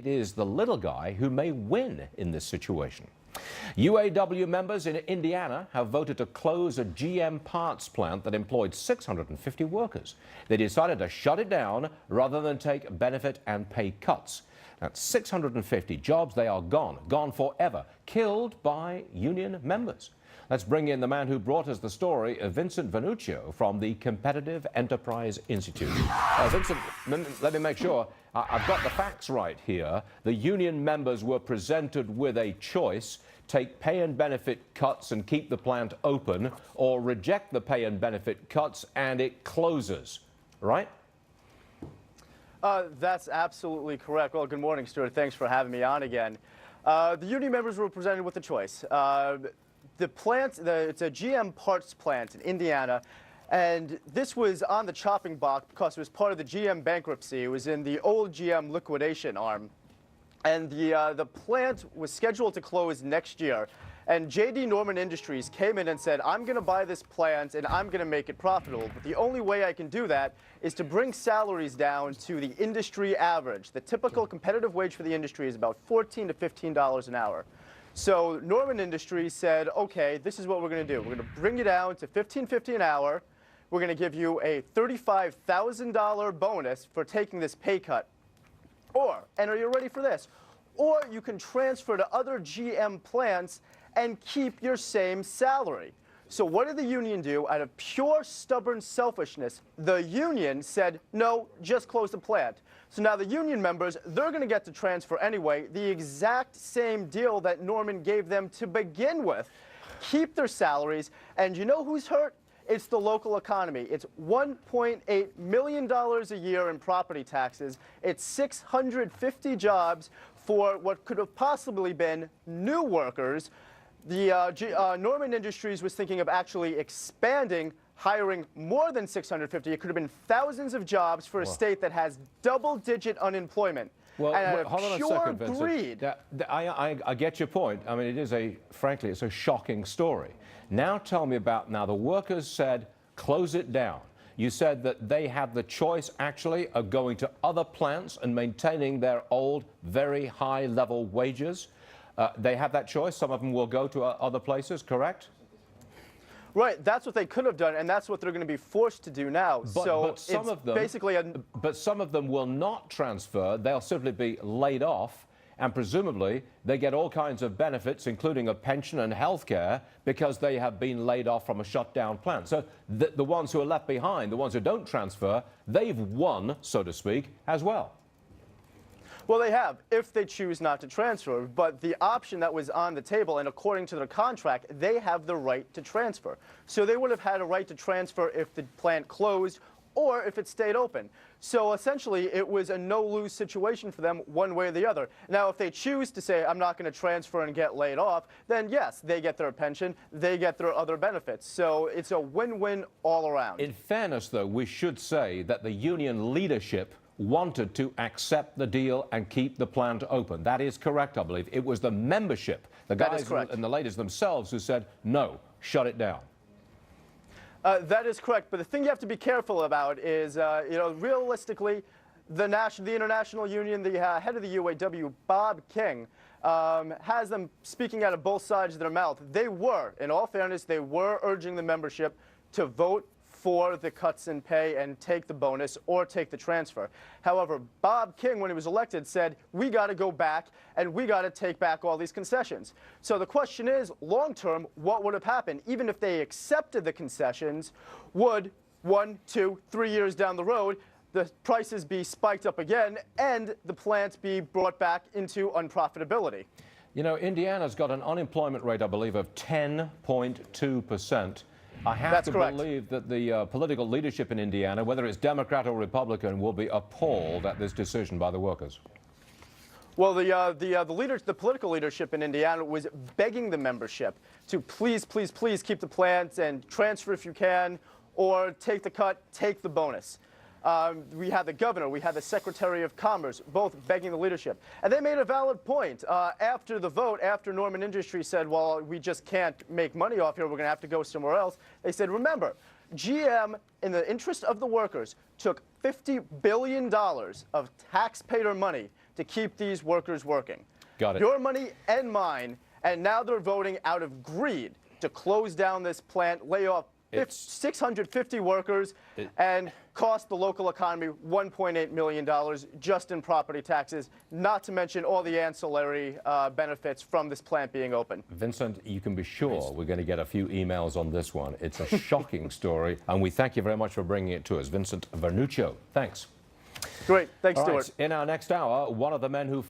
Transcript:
It is the little guy who may win in this situation. UAW members in Indiana have voted to close a GM parts plant that employed 650 workers. They decided to shut it down rather than take benefit and pay cuts. That's 650 jobs. They are gone forever, killed by union members. Let's bring in the man who brought us the story, Vincent Vernuccio from the Competitive Enterprise Institute. Vincent, let me make sure I've got the facts right here. The union members were presented with a choice: take pay and benefit cuts and keep the plant open, or reject the pay and benefit cuts and it closes, right? That's absolutely correct. Well, good morning, Stuart. Thanks for having me on again. The union members were presented with a choice. The plant, it's a GM parts plant in Indiana, and this was on the chopping block because it was part of the GM bankruptcy. It was in the old GM liquidation arm. And the plant was scheduled to close next year. And J.D. Norman Industries came in and said, I'm going to buy this plant and I'm going to make it profitable. But the only way I can do that is to bring salaries down to the industry average. The typical competitive wage for the industry is about $14 to $15 an hour. So Norman Industries said, okay, this is what we're going to do. We're going to bring you down to $15.50 an hour. We're going to give you a $35,000 bonus for taking this pay cut. Or, and are you ready for this? Or you can transfer to other GM plants and keep your same salary. So what did the union do? Out of pure stubborn selfishness, the union said, no, just close the plant. So now the union members, they're going to get to transfer anyway, the exact same deal that Norman gave them to begin with. Keep their salaries, and you know who's hurt? It's the local economy. It's $1.8 million a year in property taxes. It's 650 jobs for what could have possibly been new workers. The Norman Industries was thinking of actually expanding, hiring more than 650. It could have been thousands of jobs for a state that has double-digit unemployment. Well, and hold on a second, Vincent. Greed. I get your point. I mean, it is frankly, it's a shocking story. Now tell me about, now the workers said, close it down. You said that they have the choice, actually, of going to other plants and maintaining their old, very high-level wages. They have that choice. Some of them will go to other places, correct? Right, that's what they could have done, and that's what they're going to be forced to do now. But some of them, basically but some of them will not transfer. They'll simply be laid off, and presumably they get all kinds of benefits, including a pension and health care, because they have been laid off from a shut-down plant. So the ones who are left behind, the ones who don't transfer, they've won, so to speak, as well. Well, they have, if they choose not to transfer. But the option that was on the table, and according to their contract, they have the right to transfer. So they would have had a right to transfer if the plant closed or if it stayed open. So essentially, it was a no-lose situation for them one way or the other. Now, if they choose to say, I'm not going to transfer and get laid off, then yes, they get their pension, they get their other benefits. So it's a win-win all around. In fairness, though, we should say that the union leadership wanted to accept the deal and keep the plant open. That is correct, I believe. It was the membership, the guys and the ladies themselves, who said, no, shut it down. That is correct. But the thing you have to be careful about is, realistically, the international union, the head of the UAW, Bob King, has them speaking out of both sides of their mouth. They were, in all fairness, they were urging the membership to vote for the cuts in pay and take the bonus or take the transfer. However, Bob King, when he was elected, said, we got to go back and we got to take back all these concessions. So the question is, long term, what would have happened? Even if they accepted the concessions, would 1, 2, 3 years down the road, the prices be spiked up again and the plant be brought back into unprofitability? You know, Indiana's got an unemployment rate, I believe, of 10.2%. I have to believe that the political leadership in Indiana, whether it's Democrat or Republican, will be appalled at this decision by the workers. Well, the political leadership in Indiana was begging the membership to please, please, please keep the plant and transfer if you can, or take the cut, take the bonus. We had the governor, we had the Secretary of Commerce, both begging the leadership. And they made a valid point. After the vote, after Norman Industries said, well, we just can't make money off here, we're going to have to go somewhere else, they said, remember, GM, in the interest of the workers, took $50 billion of taxpayer money to keep these workers working. Got it. Your money and mine, and now they're voting out of greed to close down this plant, lay off 650 workers, and cost the local economy $1.8 million just in property taxes, not to mention all the ancillary benefits from this plant being open. Vincent, you can be sure we're going to get a few emails on this one. It's a shocking story, and we thank you very much for bringing it to us. Vincent Vernuccio, thanks. Great. Thanks, All Stuart. right, in our next hour, one of the men who